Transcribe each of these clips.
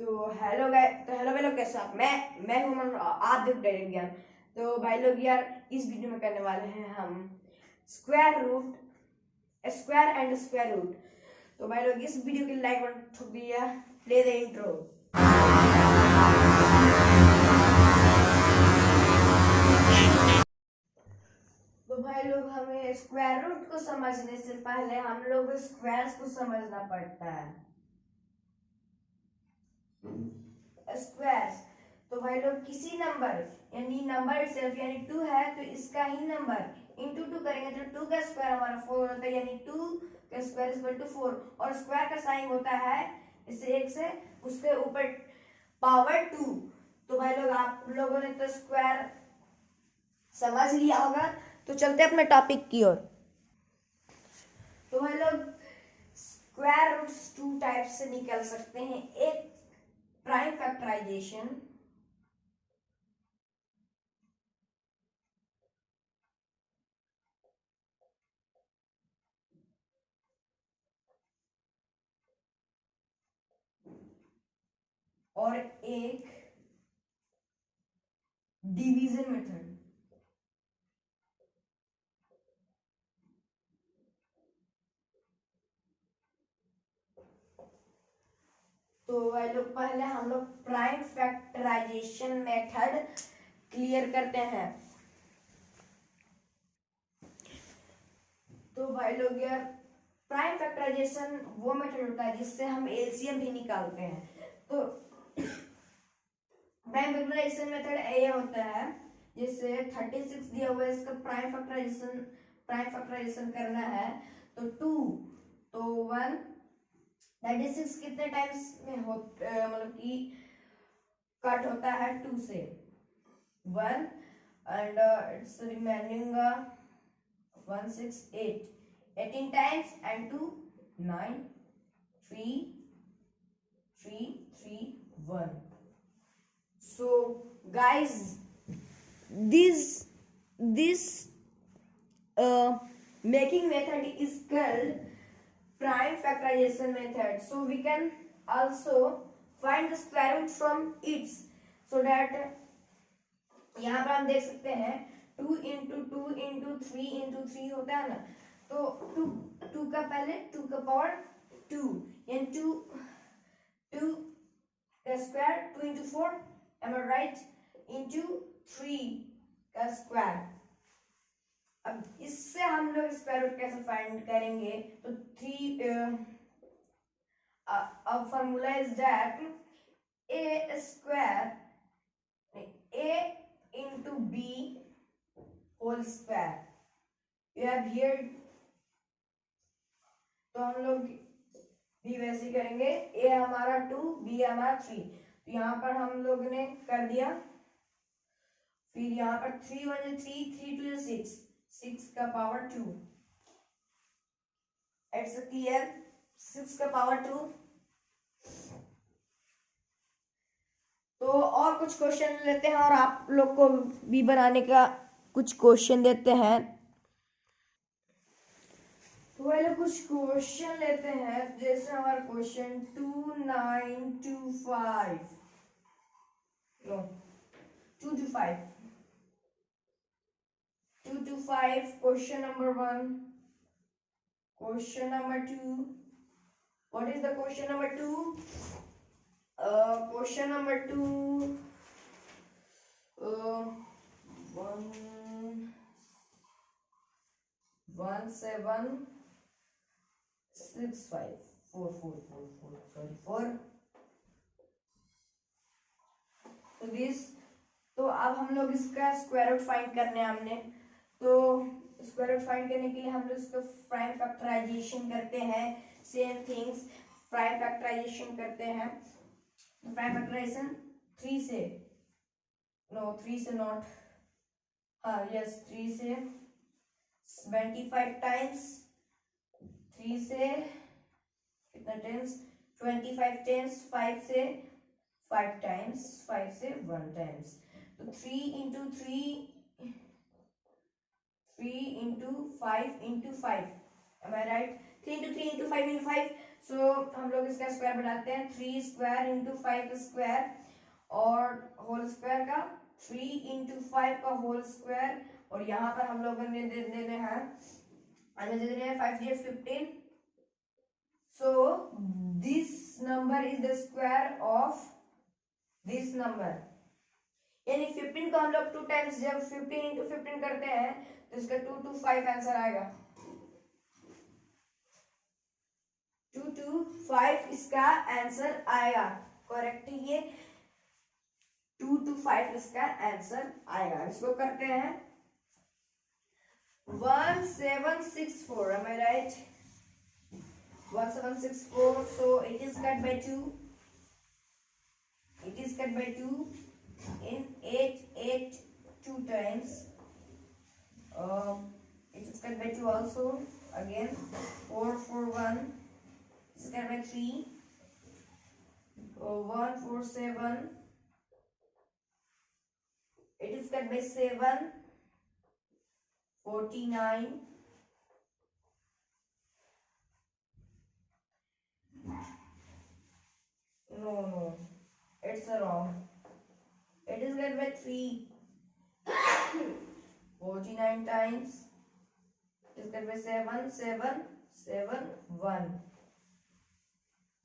Hello भाई लोग, कैसे हो आप? मैं हूं आप देख डायरेक्ट ज्ञान। तो भाई लोग यार, इस वीडियो में करने वाले हैं हम square root, square and square root. तो भाई लोग, इस वीडियो के लाइक बटन ठोक दिया। Play the intro. तो भाई लोग, हमें स्क्वायर रूट को समझने से पहले हम लोग स्क्वायर्स को समझना पड़ता है। स्क्वायर्स, तो भाई लोग किसी नंबर यानी नंबर इटसेल्फ यानी 2 है तो इसका ही नंबर इंटू 2 करेंगे तो 2 का स्क्वायर हमारा 4 होता है, यानी 2 का स्क्वायर इक्वल टू 4। और स्क्वायर का साइन होता है इससे एक से उसके ऊपर पावर 2। तो भाई लोग, आप लोगों ने तो स्क्वायर समझ लिया होगा, तो चलते अपने टॉपिक की ओर। तो भाई लोग, स्क्वायर रूट्स 2 टाइप से निकल सकते हैं। एक प्राइम फैक्टराइजेशन, और एक डिवीजन मेथड। तो भाई लोग, पहले हम लोग प्राइम फैक्टराइजेशन मेथड क्लियर करते हैं। तो भाई लोग यार, प्राइम फैक्टराइजेशन वो मेथड होता है जिससे हम एलसीएम भी निकालते हैं। तो प्राइम फैक्टराइजेशन मेथड ये होता है, जिससे 36 दिया हुआ है, इसका प्राइम फैक्टराइजेशन करना है तो 2, तो 1 36 कितने टाइम्स में हो, मतलब कि कट होता है 2 से 1, and it's remaining 18 times and 2 9 3 3 3 1. So guys, this making method is called prime factorization method. So we can also find the square root from its, so that यहाँ पर हम देख सकते हैं 2 इंटू 2 इंटू 3 इंटू 3 होता है ना, तो 2 का पहले 2 का पावर 2 यानी 2 का square 2 into 4, M I right, into 3 का स्क्वायर। अब इससे हम लोग स्क्वायर रूट कैसे फाइंड करेंगे? तो 3 अब formula is that A square a into b whole square. You have here, तो हम लोग भी वैसे ही करेंगे। a हमारा 2, b हमारा 3, तो यहाँ पर हम लोग ने कर दिया। फिर यहाँ पर 3 1 3 3 2 6, 6 का पावर 2, इट्स क्लियर, 6 का पावर 2। तो और कुछ क्वेश्चन लेते हैं और आप लोग को भी बनाने का कुछ क्वेश्चन देते हैं। तो पहले कुछ क्वेश्चन लेते हैं, जैसे हमारा question 2925 no 225 225 question number 1। Question number 2, what is the question number 2? Question number 2 1 7 6 5 4 4 4 4 sorry 4। तो दिस, तो अब हम लोग इसका स्क्वायर रूट फाइंड करने हमने, तो स्क्वायर रूट फाइंड करने के लिए हम लोग इसका प्राइम फैक्टराइजेशन करते हैं। सेम थिंग्स, प्राइम फैक्टराइजेशन करते हैं। प्राइम फैक्टराइजेशन 3 से, नो 3 से नॉट, हाँ यस 3 से 25 टाइम्स, 3 से कितना टाइम्स 25 टाइम्स, 5 से 5 टाइम्स, 5 से 1 टाइम्स, तो 3 into 3 3 into 5 into 5, M I right? 3 into 3 into 5 into 5, सो हम लोग इसका स्क्वायर बनाते हैं, 3 स्क्वायर इंटू 5 स्क्वायर और होल स्क्वायर का 3 इंटू 5 का होल स्क्वायर, और यहाँ पर हम लोगों ने दे देने हैं, हमें दे देने हैं 5 15. So this number is the square of this number. यानी 15 को हम लोग 2 टाइम्स जब 15 इंटू 15 करते हैं तो इसका 225 आंसर आएगा. 225 इसका आंसर आएगा. करेक्ट, ये 225 इसका आंसर आएगा. इसको करते हैं 1764. Am I right? 1764. So it is cut by 2. It is cut by 2 in 8 2 times. It is cut by 2 also. Again 4 4 1. It is cut by 3. 1 4 7. It is cut by 7. 49. No, it's wrong. It is cut by 3. 49 times. It is cut by 7 7 7 1.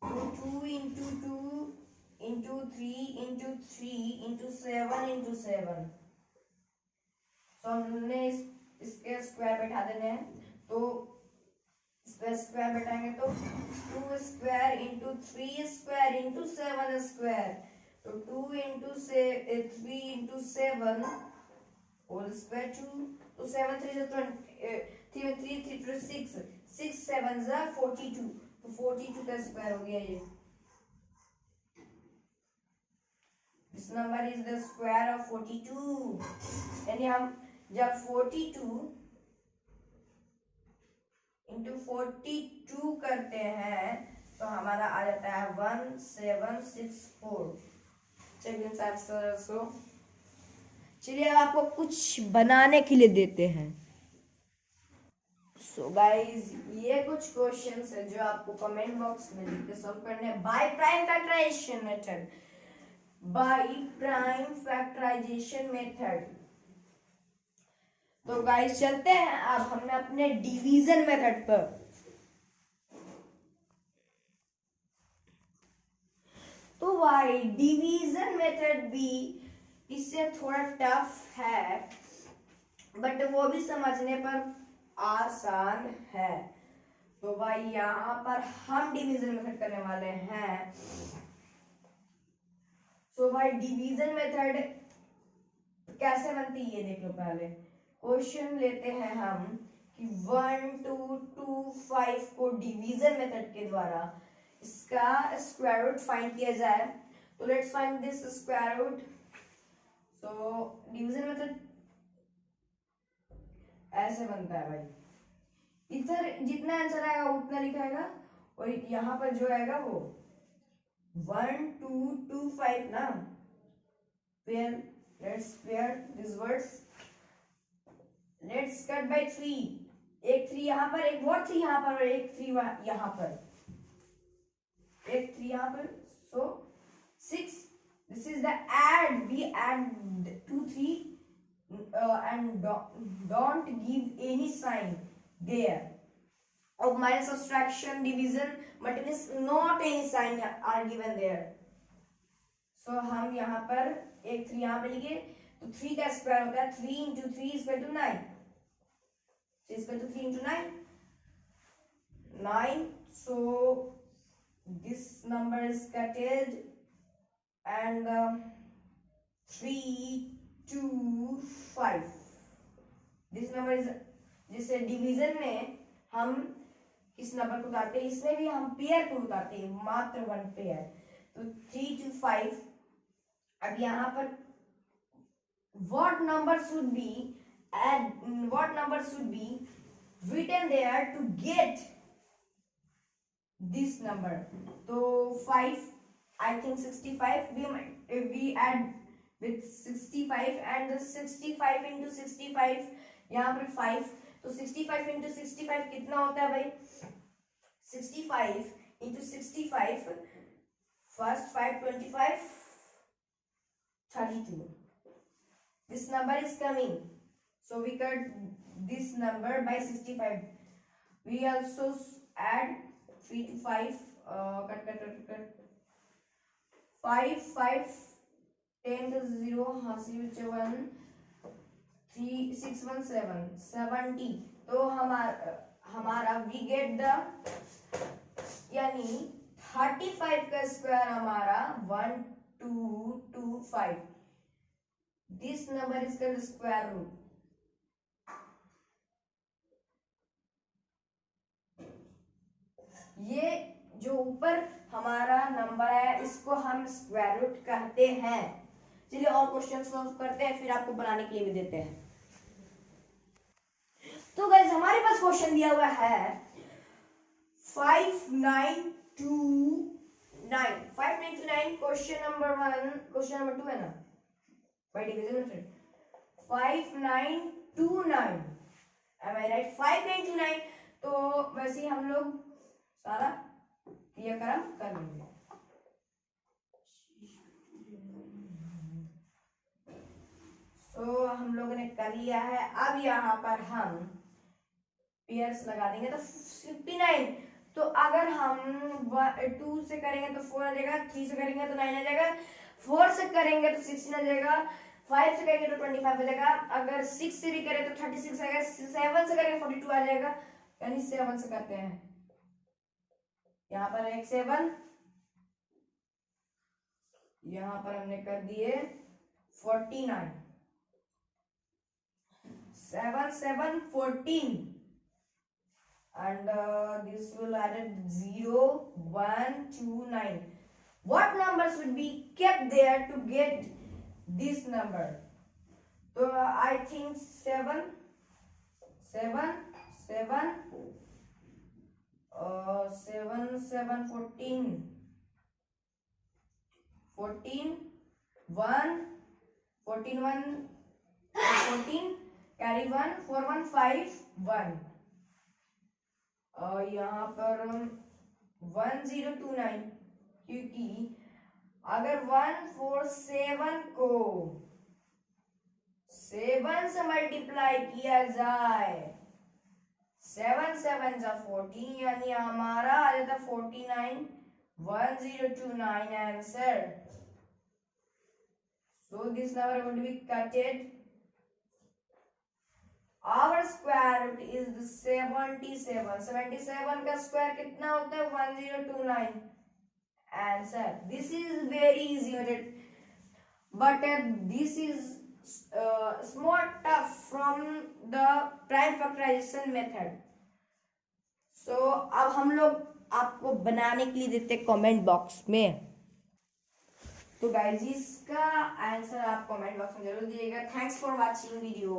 So 2 into 2 into 3 into 3 into 7 into 7. तो हमने इसके square बैठा देने हैं, तो इसका square बैठाएंगे तो 2 square into 3 square into 7 square, तो 2 इंटू 3 इंटू 7 होल स्क्वायर 2. तो 7 3 3 3 3 6 6 7 42. तो 42 का स्क्वायर हो गया ये. This number is the square of 42. यानी हम जब 42 इंटू 42 करते हैं तो हमारा आ जाता है 1764. चलिए अब आपको कुछ बनाने के लिए देते हैं. सो गाइज, ये कुछ क्वेश्चंस है जो आपको कमेंट बॉक्स में लिख के सॉल्व करने हैं by prime factorization method. By prime factorization method. तो गाइस चलते हैं अब हमने अपने डिवीजन मेथड पर. तो भाई डिवीजन मेथड भी इससे थोड़ा टफ है, बट वो भी समझने पर आसान है. तो भाई यहाँ पर हम डिवीजन मेथड करने वाले हैं. तो भाई डिवीजन मेथड कैसे बनती है ये देख लो. पहले क्वेश्चन लेते हैं हम कि 1 2 2 5 को डिवीजन मेथड के द्वारा इसका स्क्वायर रूट फाइंड किया जाए. तो let's find this square root. So division method ऐसे बनता है भाई. इधर जितना आंसर आएगा उतना लिखाएगा, और यहाँ पर जो आएगा वो 1 2 2 5 ना. Let's pair these words. Let's cut by 3. एक 3 यहाँ पर, एक और 3 यहाँ पर, और एक 3 यहाँ पर, एक 3 यहाँ पर. So 6. This is the add. We add 2 3 and don't give any sign there. Of minus, subtraction, division, multiplication, not any sign are given there. So हम यहाँ पर एक 3 यहाँ पे लिखे तो 3 का स्क्वायर होता है 3 into 3 is equal to 9. So is equal to 3 into 9. So this number is cutted and 3 2 5. This number is, जैसे डिवीजन में हम इस नंबर को उतारते हैं, इसमें भी हम पेयर को उतारते हैं, मात्र 1 पेयर. तो 3 2 5. अब यहाँ पर what number should be written there to get this number. तो 5, I think 65 we add with 65 and 65 into 65 यहाँ पर 5. तो 65 into 65 कितना होता है भाई? 65 into 65. First 525, 32. This number is coming, so we cut this number by 65. We also add 3 to 5. Cut. 5 5 10 to 0 हासिल 1 3 6 1 7 70. तो हमारा we get the यानी 35 का स्क्वायर हमारा 1225. This number is called square root. ये जो ऊपर हमारा नंबर है इसको हम स्क्वायर रूट कहते हैं. चलिए और क्वेश्चन सॉल्व करते हैं, फिर आपको बनाने के लिए भी देते हैं. तो गाइस हमारे पास क्वेश्चन दिया हुआ है 5929. 5929 क्वेश्चन नंबर 1, क्वेश्चन नंबर 2 है ना, by division method. 5929, am I right? 5929. तो वैसे ही हम लोग सारा क्रियाक्रम कर लेंगे. तो हम लोगों ने कर लिया है. अब यहाँ पर हम पेयर्स लगा देंगे तो 59. तो अगर हम 2 से करेंगे तो 4 आ जाएगा, 3 से करेंगे तो 9 आ जाएगा, 4 से करेंगे तो 16 आ जाएगा, 5 से करेंगे तो 25 आ जाएगा, अगर 6 से भी करें तो 36 आएगा, 7 से करेंगे 42 आ जाएगा. यानी 7 से करते हैं. यहाँ पर एक 7, यहाँ पर हमने कर दिए 49. 7 7 14. And this will add 0 1 2 9. What numbers would be kept there to get this number? So I think 7 7 7 7 7 14 14 1 14 1 14 carry 1 4 1 5 1. यहाँ पर 1029, क्योंकि अगर 147 को 7 से मल्टीप्लाई किया जाए, 7 7 जा 14, यानी हमारा आ जाता 49. 1029 answer. So this number going to be cutted. Our square root is the 77. 77 का स्क्वायर कितना होता है? 1029. Answer. This is very easy method, but this is more tough from the prime factorization method. So अब हम लोग आपको बनाने के लिए देते हैं कमेंट बॉक्स में. तो गाइस इसका आंसर आप कमेंट बॉक्स में जरूर दीजिएगा. Thanks for watching video.